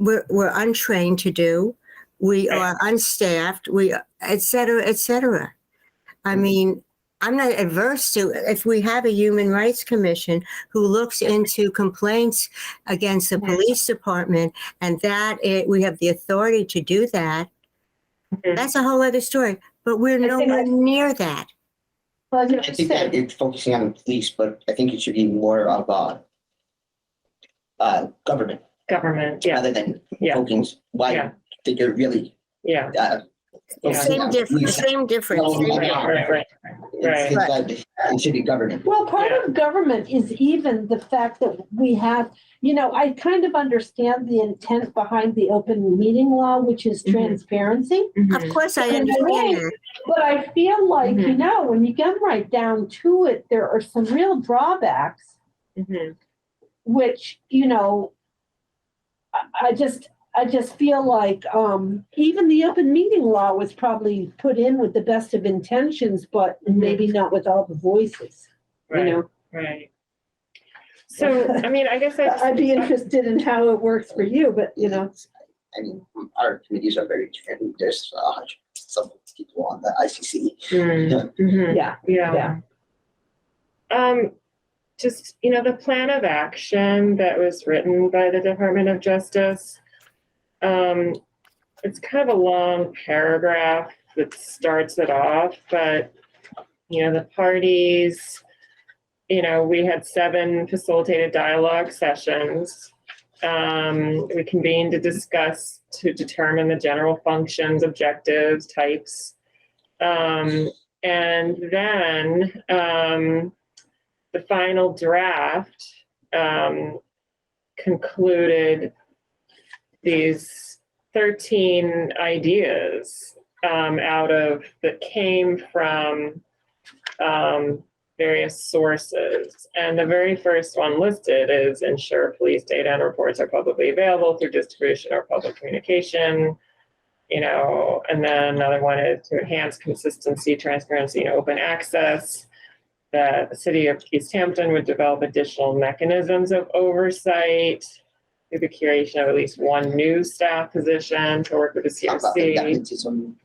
we're untrained to do. We are unstaffed, et cetera, et cetera. I mean, I'm not adverse to, if we have a human rights commission who looks into complaints against the police department and that we have the authority to do that, that's a whole other story, but we're nowhere near that. Well, I think that it's focusing on the police, but I think it should be more of government rather than focusing. Why did you really? Same difference. Right. It should be government. Well, part of government is even the fact that we have, you know, I kind of understand the intent behind the open meeting law, which is transparency. Of course, I understand that. But I feel like, you know, when you get right down to it, there are some real drawbacks, which, you know, I just feel like even the open meeting law was probably put in with the best of intentions, but maybe not with all the voices, you know? Right. So, I mean, I guess I'd be interested in how it works for you, but you know. I mean, our committees are very different. There's some people on the ICC. Yeah. Just, you know, the plan of action that was written by the Department of Justice, it's kind of a long paragraph that starts it off, but, you know, the parties, you know, we had 7 facilitated dialogue sessions. We convened to discuss, to determine the general functions, objectives, types. And then the final draft concluded these 13 ideas that came from various sources. And the very first one listed is ensure police data and reports are publicly available through distribution or public communication. And then another one is to enhance consistency, transparency, and open access. That the city of Easthampton would develop additional mechanisms of oversight through the creation of at least one new staff position to work with the How about the CRC. nepotism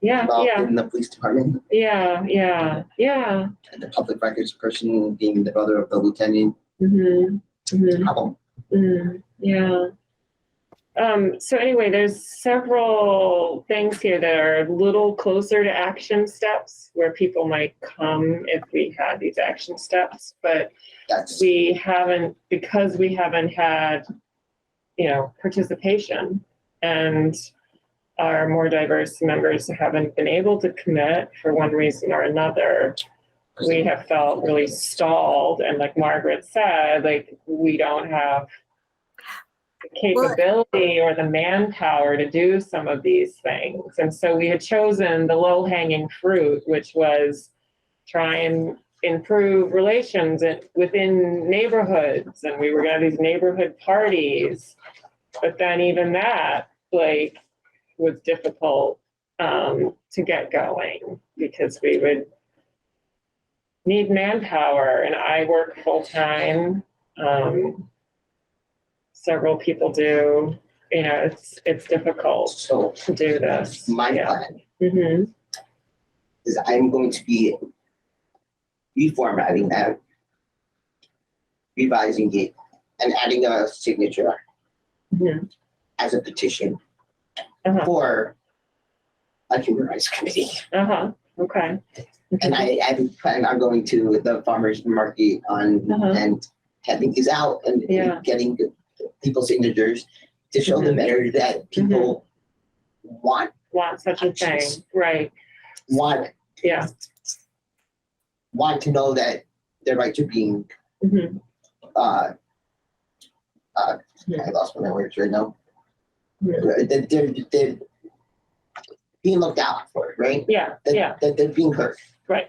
Yeah, involved yeah, in the police department? yeah. And the public records person being the brother of the lieutenant. Mm-hmm. Mm-hmm. Problem. Yeah. So anyway, there's several things here that are a little closer to action steps where people might come if we had these action steps, but That's because we haven't had, participation, and our more diverse members haven't been able to commit for one reason or another. We have felt really stalled, and like Margaret said, like we don't have the capability or the manpower to do some of these things. And so we had chosen the low-hanging fruit, which was try and improve relations within neighborhoods. And we were going to have these neighborhood parties. But then even that, like, was difficult to get going because we would need manpower. And I work full-time. Several people do, it's difficult so to do this. my Yeah. plan Mm-hmm. is I'm going to be reformatting that, revising it, and adding a signature Mm-hmm. as a petition Uh-huh. for a human rights committee. Okay. And I plan on going to the farmers market Uh-huh. and handing these out and Yeah. getting people's signatures to show the Mhm. mayor that people want Want such a thing, right? Yeah. Want to know that their rights are being Mm-hmm. I lost my words right now. Mhm. That they're being looked out for, right? Yeah. Yeah. That they're being heard. Right.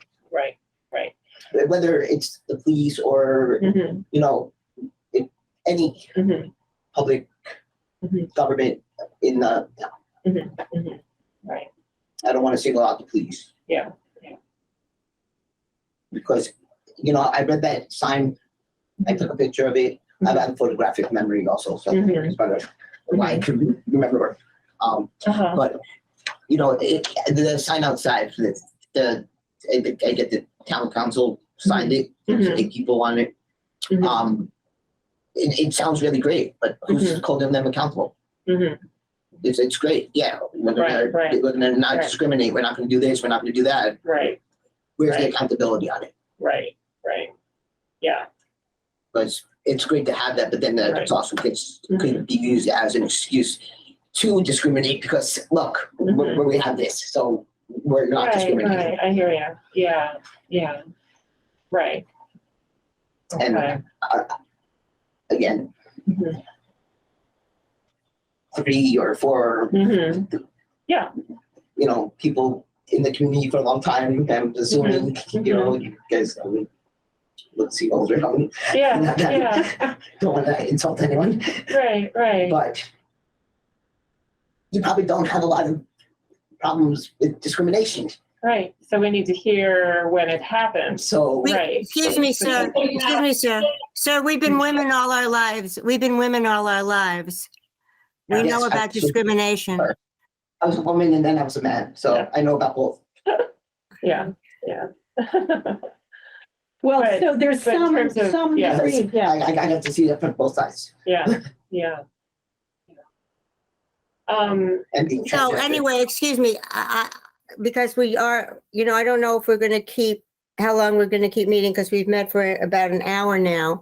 Whether it's the police or Mm-hmm. any Mm-hmm. public Mhm. government in the town. Mm-hmm. Right. I don't want to single out the police. Yeah. Because, I read that sign, I took a picture of it. I have a photographic memory also, so Mhm. it's part of why I can remember. Uh-huh. But, the sign outside, I get the town council signed it, Mhm. 8 people on it. Mhm. It sounds really great, but who's holding them accountable? Mhm. It's great, yeah. We're Right. gonna not Right. discriminate, we're not gonna do this, we're not gonna do that. Right. Where's the Right. accountability on it? Right. Yeah. But it's great to have that, but then Right. it also could be used as an excuse to discriminate because, look, we have this, so we're not discriminating. Right. I hear you. Yeah. Right. And Okay. again, Mhm. 3 or 4, Mhm. people in the community for a long time, I'm assuming, you guys look see older, Yeah. don't want to insult anyone, Right. but you probably don't have a lot of problems with discrimination. Right. So we need to hear when it happens. So, Right. Excuse me, sir. Sir, we've been women all our lives. We Yes, know about absolutely. discrimination. I was a woman and then I was a man, so Yeah. I know about both. Yeah. Well, Right. so there's But in terms of- some yeah. degree, yeah. I got to see that from both sides. Yeah. And being So transparent. anyway, excuse me, because we are, I don't know if we're going to keep, how long we're going to keep meeting because we've met for about an hour now.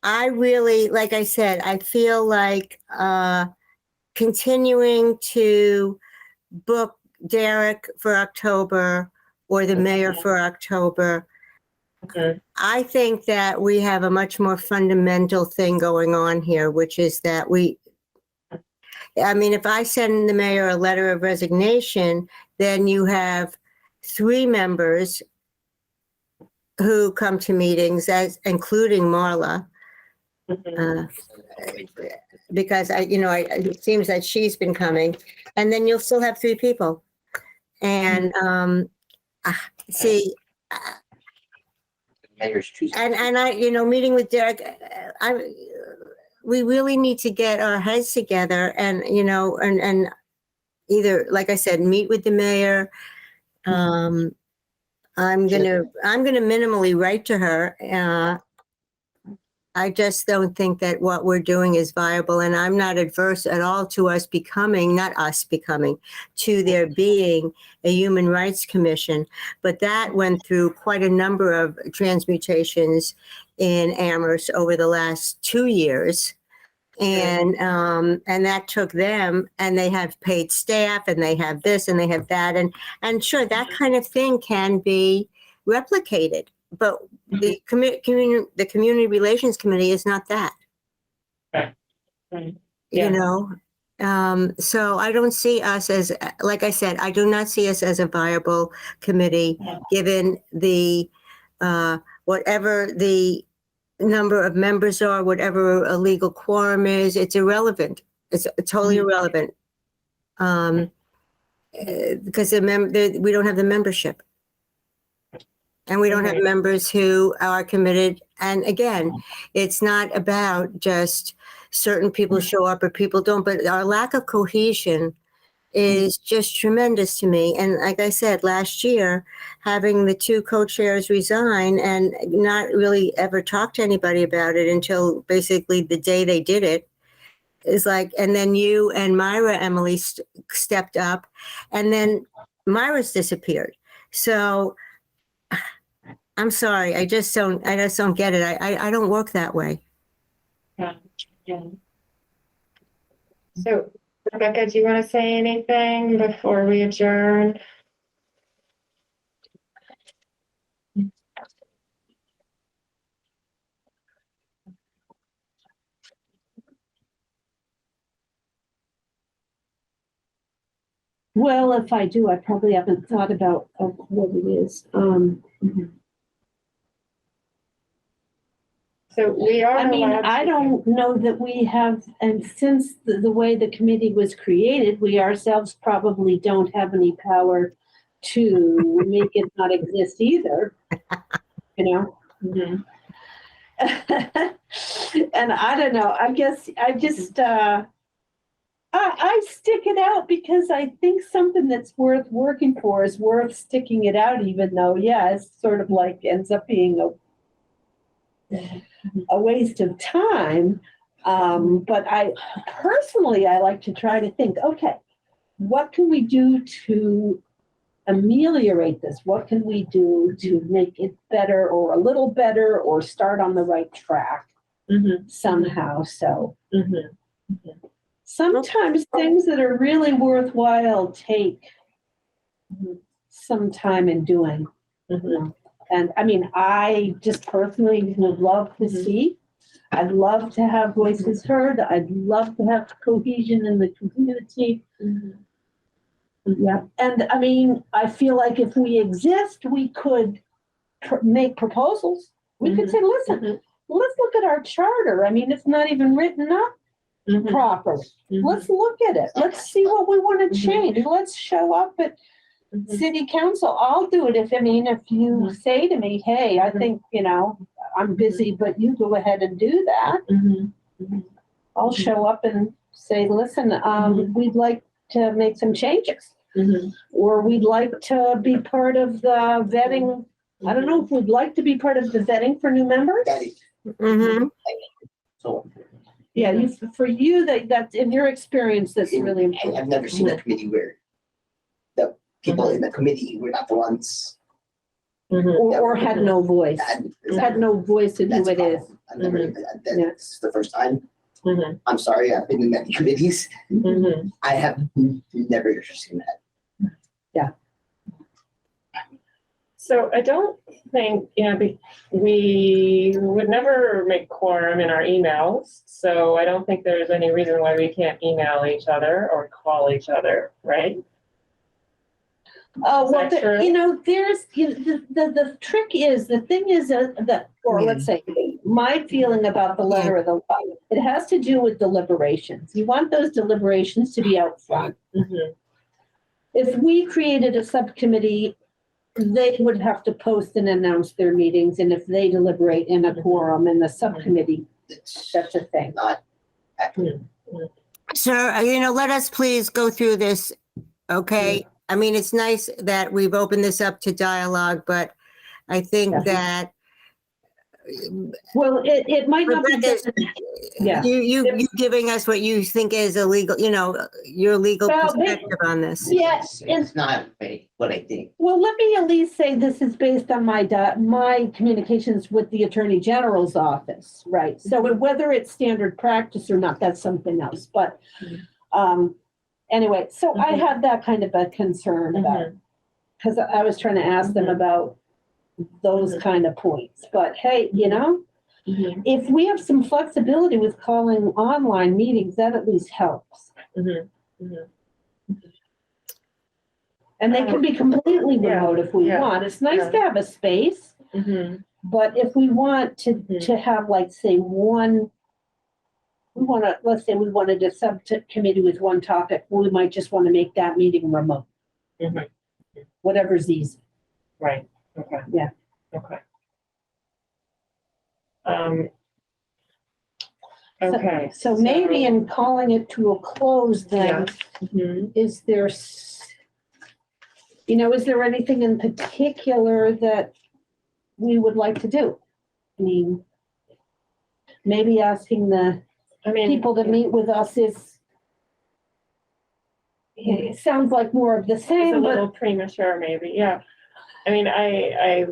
I really, like I said, I feel like continuing to book Derek for October or the mayor for October. Okay. I think that we have a much more fundamental thing going on here, which is that if I send the mayor a letter of resignation, then you have 3 members who come to meetings, as including Marla, because it seems that she's been coming, and then you'll still have 3 people. And see, Mayor's choosing. and I, meeting with Derek, we really need to get our heads together and, and either, like I said, meet with the mayor. I'm gonna minimally write to her. I just don't think that what we're doing is viable, and I'm not adverse at all to us becoming, not us becoming, to there being a human rights commission. But that went through quite a number of transmutations in Amherst over the last 2 years. And that took them, and they have paid staff, and they have this, and they have that, and sure, that kind of thing can be replicated. But the community relations committee is not that. Right. Yeah. So I don't see us as, like I said, I do not see us as a viable committee, given the whatever the number of members are, whatever a legal quorum is. It's irrelevant. It's totally irrelevant, because we don't have the membership. And we don't have members who are committed. And again, it's not about just certain people show up or people don't, but our lack of cohesion is just tremendous to me. And like I said, last year, having the 2 co-chairs resign and not really ever talk to anybody about it until basically the day they did it is like, and then you and Myra, Emily, stepped up, and then Myra's disappeared. So I'm sorry, I just don't get it. I don't work that way. Yeah. So, Rebecca, do you want to say anything before we adjourn? Well, if I do, I probably haven't thought about what it is. So we are. I don't know that we have, and since the way the committee was created, we ourselves probably don't have any power to make it not exist either. And I don't know. I guess I just I stick it out because I think something that's worth working for is worth sticking it out, even though, it's sort of like ends up being a waste of time. But I like to try to think, okay, what can we do to ameliorate this? What can we do to make it better or a little better or start on the right track somehow? So sometimes things that are really worthwhile take some time in doing. And I mean, I just personally would love to see. I'd love to have voices heard. I'd love to have cohesion in the community. Yeah. And I mean, I feel like if we exist, we could make proposals. We could say, listen, let's look at our charter. I mean, it's not even written up properly. Let's look at it. Let's see what we want to change. Let's show up at city council. I'll do it if you say to me, hey, I think, I'm busy, but you go ahead and do that. I'll show up and say, listen, we'd like to make some changes. Or we'd like to be part of the vetting. I don't know if we'd like to be part of the vetting for new members. So, For you, that's in your experience, that's really important. I've never seen a committee where the people in the committee were not the ones. Or had no voice. Had no voice in who it is. I've never, that's the first time. I'm sorry, I've been in many committees. I have never seen that. So I don't think, we would never make quorum in our emails. So I don't think there's any reason why we can't email each other or call each other, right? Oh, Is well, that true? you know, there's, the trick is, the thing is that, or Yeah. let's say, my feeling about the letter of the law, it has to do with deliberations. You want those deliberations to be out front. Mhm. If we created a subcommittee, they would have to post and announce their meetings, and if they deliberate in a quorum in the subcommittee, It's that's a thing. not accurate. Sir, let us please go through this, okay? I mean, it's nice that we've opened this up to dialogue, but I think Yeah. that Well, it might not be. Rebecca, Yeah. you giving us what you think is illegal, your legal Well, perspective on this. Yes, It's not what I think. well, let me at least say this is based on my communications with the Attorney General's office, right? So whether it's standard practice or not, that's something else, but, anyway, so I had that kind of a concern about, because I was trying to ask them about those kind of points, but hey, if we have some flexibility with calling online meetings, that at least helps. And they can be completely remote if we Yeah. want. It's nice to have a space, but if we want to have, like, say, let's say we wanted a subcommittee with one topic, we might just want to make that meeting remote. Whatever's easy. Right, okay. Yeah. Okay. Okay. So maybe in calling it to a close then, is there anything in particular that we would like to do? I mean, maybe asking the people to meet with us it sounds like more of the It's a same, but little premature, maybe, yeah. I mean, I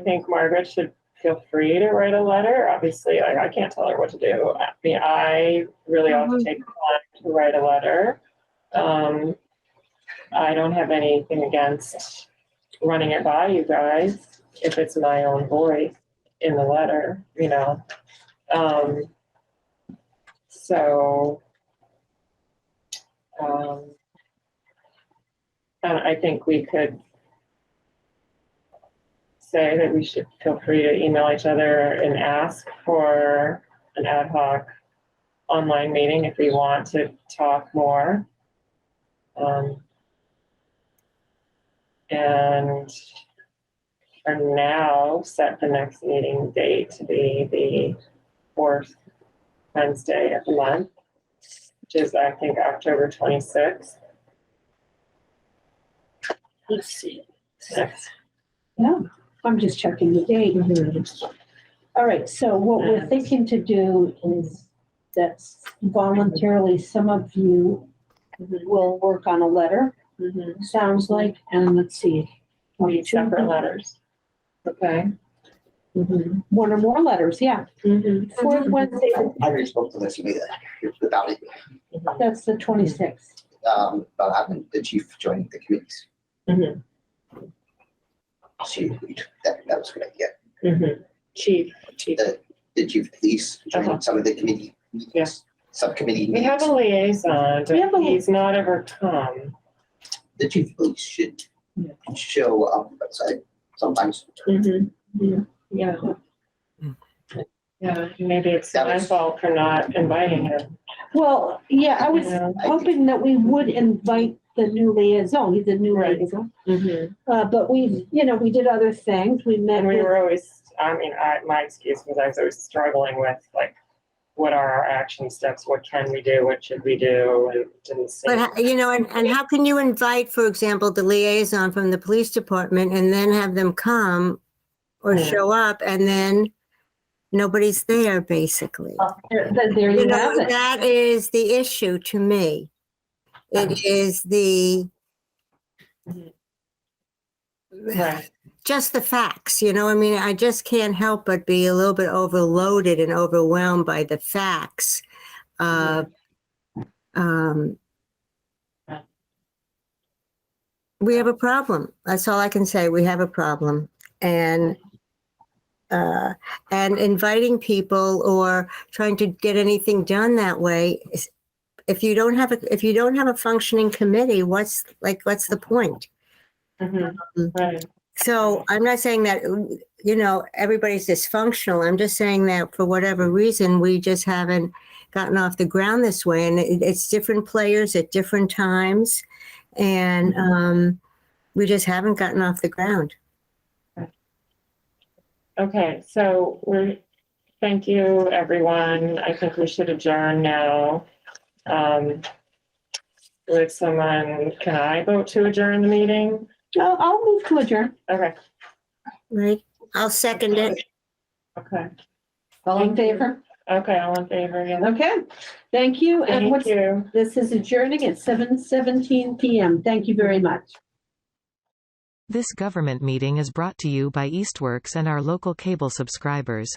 think Margaret should feel free to write a letter. Obviously, I can't tell her what to do. I mean, I really ought to take the time to write a letter. I don't have anything against running it by you guys if it's my own voice in the letter, and I think we could say that we should feel free to email each other and ask for an ad hoc online meeting if we want to talk more. And for now, set the next meeting date to be the fourth Wednesday of the month, which is, I think, October 26th. let's see. Next. Yeah, I'm just checking the date. All right, so what we're thinking to do is that voluntarily some of you will work on a letter, sounds like, and let's see. Read separate letters. Okay. One or more letters, yeah. Fourth Wednesday, I already spoke to Lissy about it, that's the 26th. about having the chief join the committees. She agreed that was a good idea. Chief. The chief of police joined some of the committee meetings, Yes. subcommittee We have meetings. a liaison, We have but a- he's not ever come. The chief of police should show up on the website sometimes. Yeah. Yeah, maybe it's my fault for not inviting him. Well, yeah, I was Yeah. hoping that we would invite the new liaison, he's a new Right. liaison. But we did other things, we met And we with, were always, my excuse was I was always struggling with, like, what are our action steps? What can we do? What should we do? And it didn't seem. But, and how can you invite, for example, the liaison from the police department and then have them come or show up and then nobody's there, basically? there you have it. That is the issue to me. It is Right. just the facts, I just can't help but be a little bit overloaded and overwhelmed by the facts. We have a problem. That's all I can say. We have a problem. And inviting people or trying to get anything done that way, if you don't have a functioning committee, what's the point? Right. So I'm not saying that, everybody's dysfunctional. I'm just saying that for whatever reason, we just haven't gotten off the ground this way. And it's different players at different times. And we just haven't gotten off the ground. Okay, so thank you, everyone. I think we should adjourn now. Would someone, can I vote to adjourn the meeting? I'll move to adjourn. Okay, Right? I'll second it. okay, All in favor? okay, all in favor, yeah. Okay, thank you. And Thank you. this is adjourning at 7:17 PM. Thank you very much. This government meeting is brought to you by Eastworks and our local cable subscribers.